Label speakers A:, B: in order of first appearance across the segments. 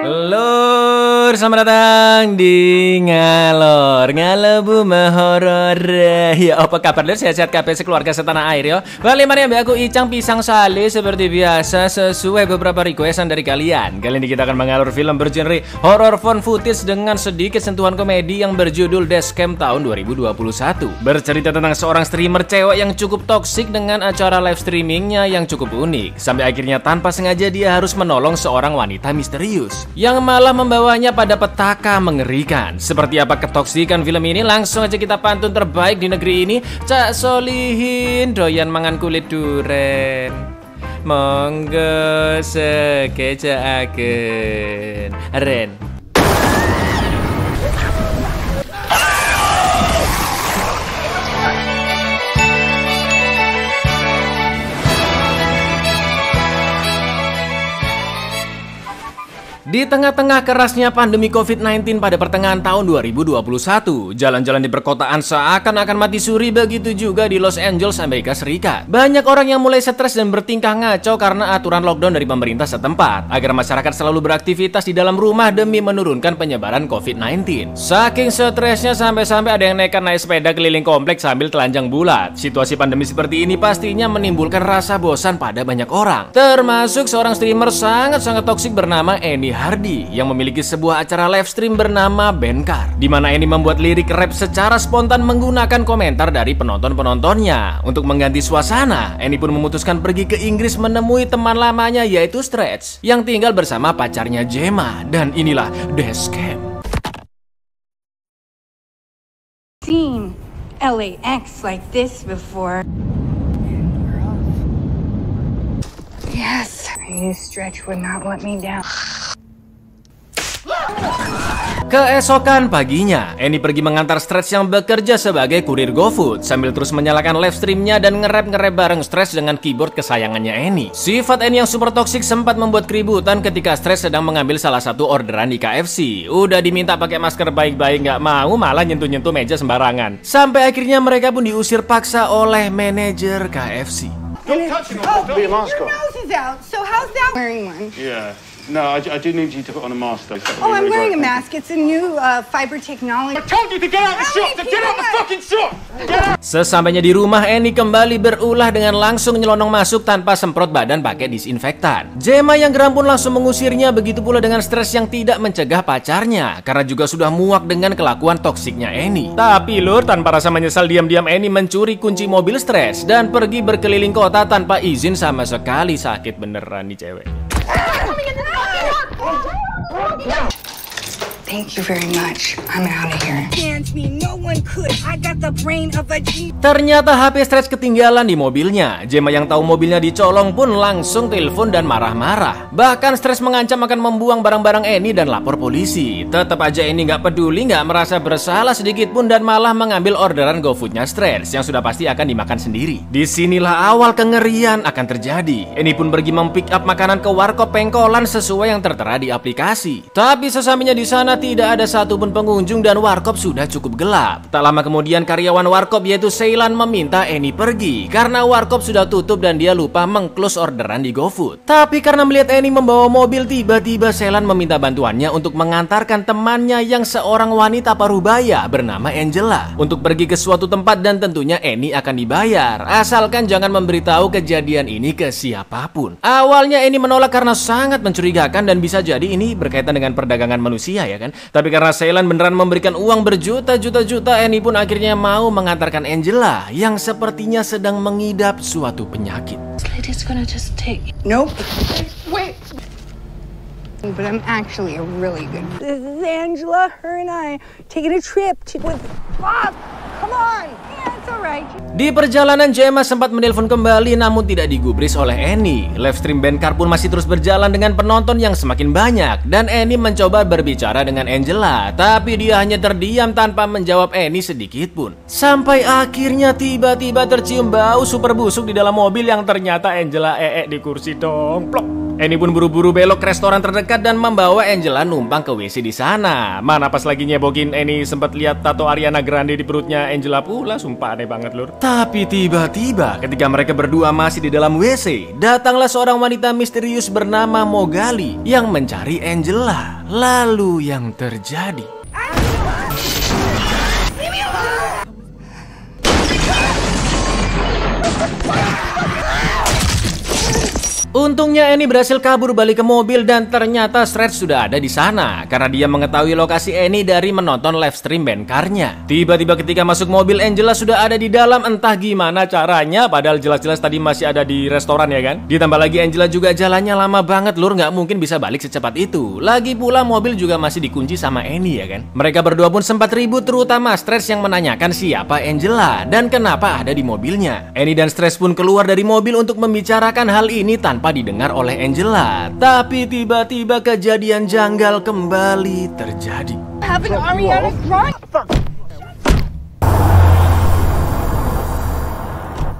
A: Lur, selamat datang di Ngalor Buma Horor. Ya, apa kabar lur? Sehat-sehat kabeh sekeluarga setanah air ya. Balik mari ambil aku Icang Pisang Sale seperti biasa sesuai beberapa requestan dari kalian. Kali ini kita akan mengalur film bergenre horror found footage dengan sedikit sentuhan komedi yang berjudul Dashcam tahun 2021. Bercerita tentang seorang streamer cewek yang cukup toksik dengan acara live streamingnya yang cukup unik. Sampai akhirnya tanpa sengaja dia harus menolong seorang wanita misterius yang malah membawanya pada petaka mengerikan. Seperti apa ketoksikan film ini? Langsung aja kita pantun terbaik di negeri ini. Cak Solihin doyan mangan kulit duren. Monggo sekejaaken Ren. Di tengah-tengah kerasnya pandemi COVID-19 pada pertengahan tahun 2021, jalan-jalan di perkotaan seakan-akan mati suri, begitu juga di Los Angeles, Amerika Serikat. Banyak orang yang mulai stres dan bertingkah ngaco karena aturan lockdown dari pemerintah setempat, agar masyarakat selalu beraktivitas di dalam rumah demi menurunkan penyebaran COVID-19. Saking stresnya sampai-sampai ada yang nekat naik sepeda keliling kompleks sambil telanjang bulat. Situasi pandemi seperti ini pastinya menimbulkan rasa bosan pada banyak orang, termasuk seorang streamer sangat-sangat toksik bernama Annie Hardy yang memiliki sebuah acara live stream bernama Benkar, di mana Annie membuat lirik rap secara spontan menggunakan komentar dari penonton-penontonnya. Untuk mengganti suasana, Annie pun memutuskan pergi ke Inggris menemui teman lamanya yaitu Stretch yang tinggal bersama pacarnya Gemma, dan inilah Dashcam.
B: Seen LAX like this before. Yes, I knew Stretch would not let me down.
A: Keesokan paginya, Annie pergi mengantar Stretch yang bekerja sebagai kurir GoFood sambil terus menyalakan live streamnya dan nge-rap bareng Stretch dengan keyboard kesayangannya Annie. Sifat Annie yang super toksik sempat membuat keributan ketika Stretch sedang mengambil salah satu orderan di KFC. Udah diminta pakai masker baik-baik nggak mau, malah nyentuh-nyentuh meja sembarangan. Sampai akhirnya mereka pun diusir paksa oleh manajer KFC.
C: Don't touch him. Put your mask on.
B: Your nose is out, so how's that wearing one?
C: Yeah. No, I do need you to put on a mask though.
B: Oh, I'm wearing a mask. It's a new fiber technology.
C: I told you to get out of the shop! Get out the fucking shop! Get out!
A: Sesampainya di rumah, Annie kembali berulah dengan langsung nyelonong masuk tanpa semprot badan pakai disinfektan. Gemma yang geram pun langsung mengusirnya, begitu pula dengan Stretch yang tidak mencegah pacarnya karena juga sudah muak dengan kelakuan toksiknya Annie. Tapi lur, tanpa rasa menyesal, diam-diam Annie mencuri kunci mobil Stretch dan pergi berkeliling kota tanpa izin sama sekali. Sakit beneran nih cewek.
B: Thank you very much. I'm out of here. Can't me, no one could. I got the brain of a G.
A: Ternyata HP Stretch ketinggalan di mobilnya. Gemma yang tahu mobilnya dicolong pun langsung telepon dan marah-marah. Bahkan Stretch mengancam akan membuang barang-barang Annie dan lapor polisi. Tetap aja Annie nggak peduli, nggak merasa bersalah sedikit pun dan malah mengambil orderan GoFoodnya Stretch yang sudah pasti akan dimakan sendiri. Disinilah awal kengerian akan terjadi. Annie pun pergi mempick up makanan ke warkop pengkolan sesuai yang tertera di aplikasi. Tapi sesampainya di sana tidak ada satupun pengunjung dan warkop sudah cukup gelap. Tak lama kemudian karyawan warkop yaitu Ceylan meminta Annie pergi karena warkop sudah tutup dan dia lupa meng-close orderan di GoFood. Tapi karena melihat Annie membawa mobil, tiba-tiba Ceylan meminta bantuannya untuk mengantarkan temannya yang seorang wanita parubaya bernama Angela untuk pergi ke suatu tempat, dan tentunya Annie akan dibayar asalkan jangan memberitahu kejadian ini ke siapapun. Awalnya Annie menolak karena sangat mencurigakan dan bisa jadi ini berkaitan dengan perdagangan manusia ya kan. Tapi karena Ceylan beneran memberikan uang berjuta-juta, Annie pun akhirnya mau mengantarkan Angela yang sepertinya sedang mengidap suatu penyakit.
B: Nope. Wait. But I'm actually a really good. This is Angela. Her and I taking a trip to with Bob. Come on. Yeah, it's alright.
A: Di perjalanan, Gemma sempat menelpon kembali namun tidak digubris oleh Annie. Live stream Benkar pun masih terus berjalan dengan penonton yang semakin banyak, dan Annie mencoba berbicara dengan Angela, tapi dia hanya terdiam tanpa menjawab Annie sedikit pun. Sampai akhirnya tiba-tiba tercium bau super busuk di dalam mobil yang ternyata Angela di kursi dong. Plok. Annie pun buru-buru belok ke restoran terdekat dan membawa Angela numpang ke WC di sana. Mana pas lagi nyebokin Annie sempat lihat tato Ariana Grande di perutnya Angela pula, sumpah aneh banget lur. Tapi tiba-tiba ketika mereka berdua masih di dalam WC, datanglah seorang wanita misterius bernama Mogali yang mencari Angela. Lalu yang terjadi, untungnya Annie berhasil kabur balik ke mobil dan ternyata Stretch sudah ada di sana karena dia mengetahui lokasi Annie dari menonton live stream bandcarnya. Tiba-tiba ketika masuk mobil, Angela sudah ada di dalam, entah gimana caranya padahal jelas-jelas tadi masih ada di restoran ya kan. Ditambah lagi Angela juga jalannya lama banget lur, nggak mungkin bisa balik secepat itu. Lagi pula mobil juga masih dikunci sama Annie ya kan. Mereka berdua pun sempat ribut, terutama Stretch yang menanyakan siapa Angela dan kenapa ada di mobilnya. Annie dan Stretch pun keluar dari mobil untuk membicarakan hal ini tanpa didengar oleh Angela. Tapi tiba-tiba kejadian janggal kembali terjadi.
B: Having Ariana Grande.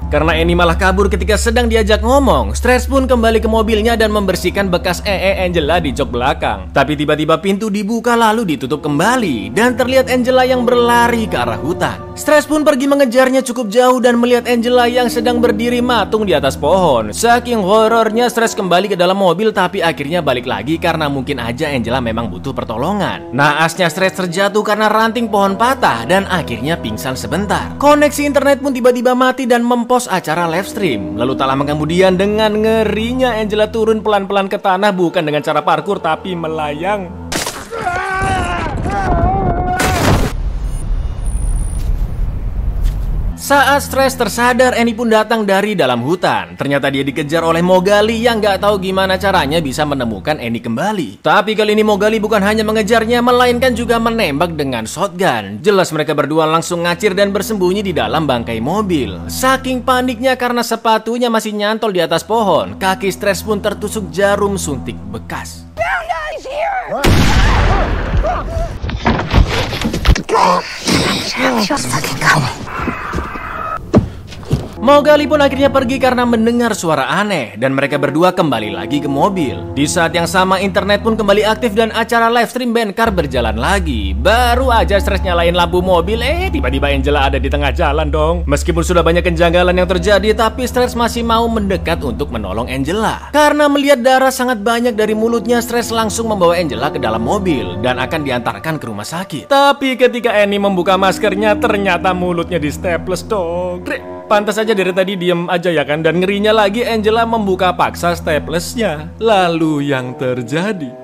A: Karena Annie malah kabur ketika sedang diajak ngomong, Stretch pun kembali ke mobilnya dan membersihkan bekas Angela di jok belakang. Tapi tiba-tiba pintu dibuka lalu ditutup kembali dan terlihat Angela yang berlari ke arah hutan. Stretch pun pergi mengejarnya cukup jauh dan melihat Angela yang sedang berdiri matung di atas pohon. Saking horornya, Stretch kembali ke dalam mobil tapi akhirnya balik lagi karena mungkin aja Angela memang butuh pertolongan. Naasnya Stretch terjatuh karena ranting pohon patah dan akhirnya pingsan sebentar. Koneksi internet pun tiba-tiba mati dan mempost acara live stream. Lalu tak lama kemudian dengan ngerinya Angela turun pelan-pelan ke tanah, bukan dengan cara parkur tapi melayang. Saat Stretch tersadar, Annie pun datang dari dalam hutan. Ternyata dia dikejar oleh Mogali yang gak tahu gimana caranya bisa menemukan Annie kembali. Tapi kali ini Mogali bukan hanya mengejarnya, melainkan juga menembak dengan shotgun. Jelas mereka berdua langsung ngacir dan bersembunyi di dalam bangkai mobil. Saking paniknya karena sepatunya masih nyantol di atas pohon, kaki Stretch pun tertusuk jarum suntik bekas.
B: Found us here. Just fucking come.
A: Mogali pun akhirnya pergi karena mendengar suara aneh dan mereka berdua kembali lagi ke mobil. Di saat yang sama internet pun kembali aktif dan acara live stream bandcar berjalan lagi. Baru aja Stretch nyalain lampu mobil, tiba-tiba Angela ada di tengah jalan dong. Meskipun sudah banyak kejanggalan yang terjadi, tapi Stretch masih mau mendekat untuk menolong Angela. Karena melihat darah sangat banyak dari mulutnya, Stretch langsung membawa Angela ke dalam mobil dan akan diantarkan ke rumah sakit. Tapi ketika Annie membuka maskernya, ternyata mulutnya di staples dong. Pantas aja dari tadi diem aja ya kan. Dan ngerinya lagi Angela membuka paksa staplesnya. Lalu yang terjadi,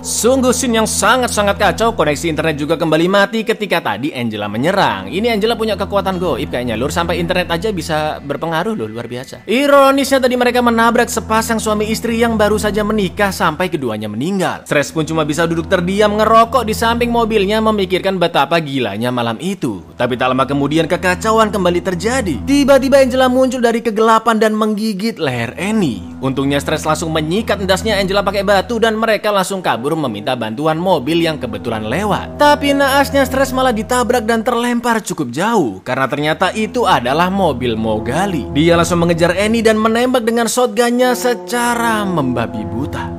A: sungguh scene yang sangat-sangat kacau. Koneksi internet juga kembali mati ketika tadi Angela menyerang. Ini Angela punya kekuatan goib kayaknya lur, sampai internet aja bisa berpengaruh loh, luar biasa. Ironisnya tadi mereka menabrak sepasang suami istri yang baru saja menikah sampai keduanya meninggal. Stretch pun cuma bisa duduk terdiam ngerokok di samping mobilnya memikirkan betapa gilanya malam itu. Tapi tak lama kemudian kekacauan kembali terjadi. Tiba-tiba Angela muncul dari kegelapan dan menggigit leher Annie. Untungnya Stretch langsung menyikat endasnya Angela pakai batu dan mereka langsung kabur meminta bantuan mobil yang kebetulan lewat. Tapi naasnya Stretch malah ditabrak dan terlempar cukup jauh karena ternyata itu adalah mobil Mogali. Dia langsung mengejar Annie dan menembak dengan shotgunnya secara membabi buta.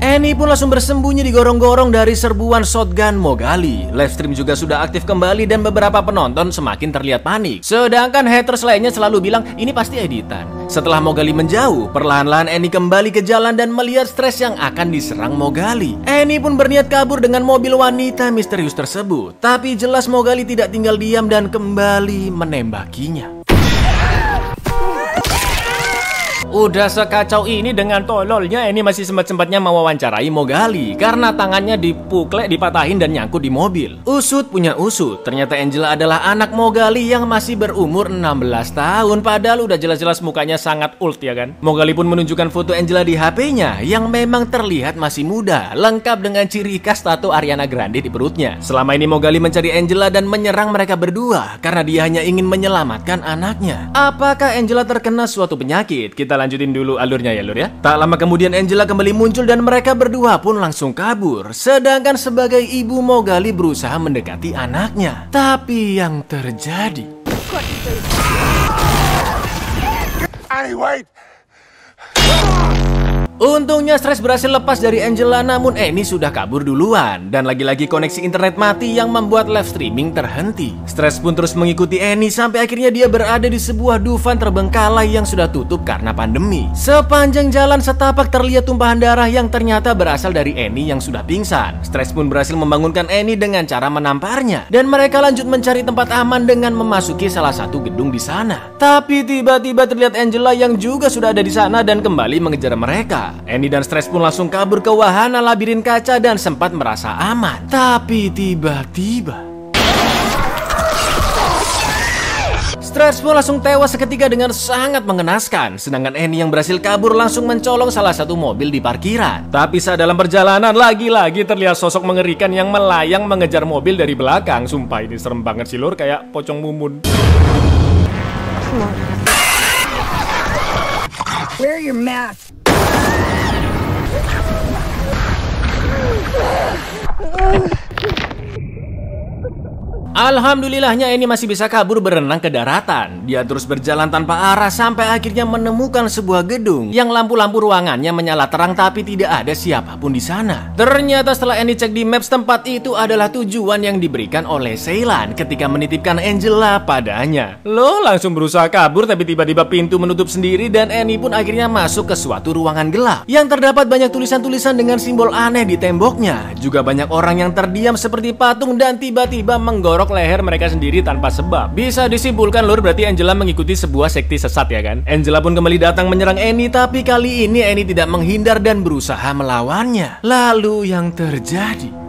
A: Annie pun langsung bersembunyi di gorong-gorong dari serbuan shotgun Mogali. Live stream juga sudah aktif kembali dan beberapa penonton semakin terlihat panik. Sedangkan haters lainnya selalu bilang ini pasti editan. Setelah Mogali menjauh, perlahan-lahan Annie kembali ke jalan dan melihat Stretch yang akan diserang Mogali. Annie pun berniat kabur dengan mobil wanita misterius tersebut. Tapi jelas Mogali tidak tinggal diam dan kembali menembakinya. Udah sekacau ini dengan tololnya Annie masih sempat-sempatnya mewawancarai Mogali karena tangannya dipuklek, dipatahin dan nyangkut di mobil. Usut punya usut, ternyata Angela adalah anak Mogali yang masih berumur 16 tahun padahal udah jelas-jelas mukanya sangat old ya kan. Mogali pun menunjukkan foto Angela di HP-nya yang memang terlihat masih muda, lengkap dengan ciri khas tato Ariana Grande di perutnya. Selama ini Mogali mencari Angela dan menyerang mereka berdua karena dia hanya ingin menyelamatkan anaknya. Apakah Angela terkena suatu penyakit? Kita lanjutin dulu alurnya ya Lur ya. Tak lama kemudian Angela kembali muncul dan mereka berdua pun langsung kabur. Sedangkan sebagai ibu Mogali berusaha mendekati anaknya. Tapi yang terjadi...
C: Wait.
A: Untungnya stres berhasil lepas dari Angela, namun Annie sudah kabur duluan. Dan lagi-lagi koneksi internet mati yang membuat live streaming terhenti. Stres pun terus mengikuti Annie sampai akhirnya dia berada di sebuah Dufan terbengkalai yang sudah tutup karena pandemi. Sepanjang jalan setapak terlihat tumpahan darah yang ternyata berasal dari Annie yang sudah pingsan. Stres pun berhasil membangunkan Annie dengan cara menamparnya. Dan mereka lanjut mencari tempat aman dengan memasuki salah satu gedung di sana. Tapi tiba-tiba terlihat Angela yang juga sudah ada di sana dan kembali mengejar mereka. Annie dan Stres pun langsung kabur ke wahana labirin kaca dan sempat merasa aman. Tapi tiba-tiba Stres pun langsung tewas seketika dengan sangat mengenaskan. Sedangkan Annie yang berhasil kabur langsung mencolong salah satu mobil di parkiran. Tapi saat dalam perjalanan lagi-lagi terlihat sosok mengerikan yang melayang mengejar mobil dari belakang. Sumpah ini serem banget sih Lur, kayak pocong mumun.
B: Wear your mask.
A: Alhamdulillahnya Annie masih bisa kabur berenang ke daratan. Dia terus berjalan tanpa arah sampai akhirnya menemukan sebuah gedung yang lampu-lampu ruangannya menyala terang tapi tidak ada siapapun di sana. Ternyata setelah Annie cek di maps, tempat itu adalah tujuan yang diberikan oleh Ceylan ketika menitipkan Angela padanya. Lo langsung berusaha kabur tapi tiba-tiba pintu menutup sendiri dan Annie pun akhirnya masuk ke suatu ruangan gelap yang terdapat banyak tulisan-tulisan dengan simbol aneh di temboknya. Juga banyak orang yang terdiam seperti patung dan tiba-tiba menggorok leher mereka sendiri tanpa sebab. Bisa disimpulkan Lur, berarti Angela mengikuti sebuah sekte sesat ya kan. Angela pun kembali datang menyerang Annie, tapi kali ini Annie tidak menghindar dan berusaha melawannya. Lalu yang terjadi...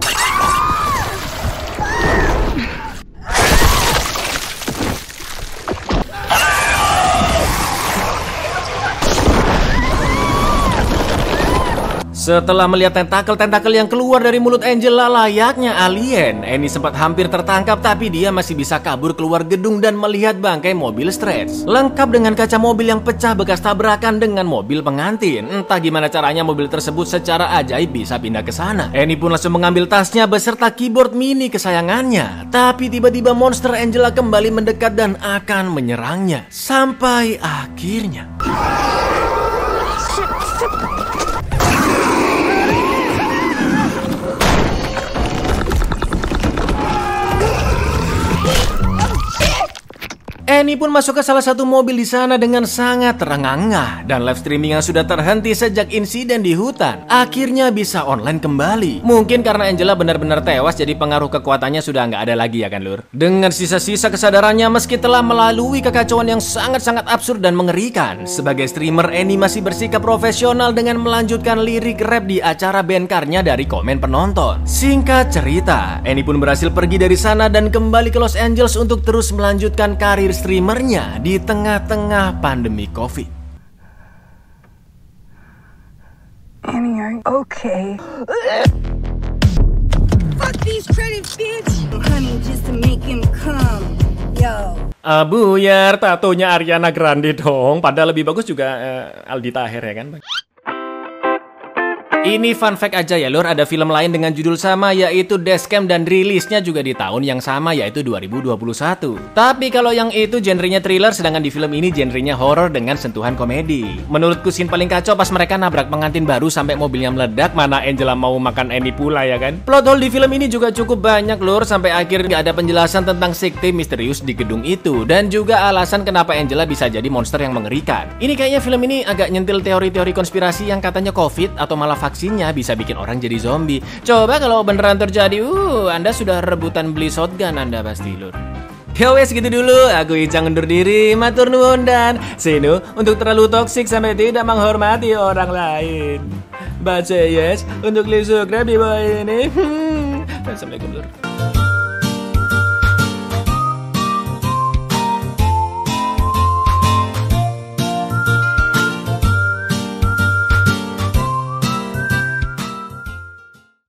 A: Setelah melihat tentakel-tentakel yang keluar dari mulut Angela layaknya alien, Annie sempat hampir tertangkap tapi dia masih bisa kabur keluar gedung dan melihat bangkai mobil Stretch. Lengkap dengan kaca mobil yang pecah bekas tabrakan dengan mobil pengantin. Entah gimana caranya mobil tersebut secara ajaib bisa pindah ke sana. Annie pun langsung mengambil tasnya beserta keyboard mini kesayangannya. Tapi tiba-tiba monster Angela kembali mendekat dan akan menyerangnya. Sampai akhirnya... Annie pun masuk ke salah satu mobil di sana dengan sangat terengah-engah dan live streaming yang sudah terhenti sejak insiden di hutan akhirnya bisa online kembali. Mungkin karena Angela benar-benar tewas jadi pengaruh kekuatannya sudah nggak ada lagi ya kan Lur. Dengan sisa-sisa kesadarannya meski telah melalui kekacauan yang sangat-sangat absurd dan mengerikan, sebagai streamer Annie masih bersikap profesional dengan melanjutkan lirik rap di acara bandkarnya dari komen penonton. Singkat cerita, Annie pun berhasil pergi dari sana dan kembali ke Los Angeles untuk terus melanjutkan karir streamernya di tengah-tengah pandemi COVID.
B: Annie, are you okay? Fuck these credits, bitch! Honey, just to make him come. Yo.
A: Buyar, tatonya Ariana Grande dong. Padahal lebih bagus juga Aldi Taher ya kan. Ini fun fact aja ya Lur, ada film lain dengan judul sama yaitu Dashcam dan rilisnya juga di tahun yang sama yaitu 2021. Tapi kalau yang itu genrenya thriller, sedangkan di film ini genrenya horror dengan sentuhan komedi. Menurutku scene paling kacau pas mereka nabrak pengantin baru sampai mobilnya meledak, mana Angela mau makan Annie pula ya kan. Plot hole di film ini juga cukup banyak Lur, sampai akhir gak ada penjelasan tentang sekte misterius di gedung itu dan juga alasan kenapa Angela bisa jadi monster yang mengerikan. Ini kayaknya film ini agak nyentil teori-teori konspirasi yang katanya COVID atau malah vaksinnya bisa bikin orang jadi zombie. Coba kalau beneran terjadi, Anda sudah rebutan beli shotgun Anda pasti Lur. Ya wes gitu dulu, aku Icang undur diri, matur nuwun dan seno untuk terlalu toksik sampai tidak menghormati orang lain. Baca yes untuk subscribe di bawah ini. Assalamualaikum Lur.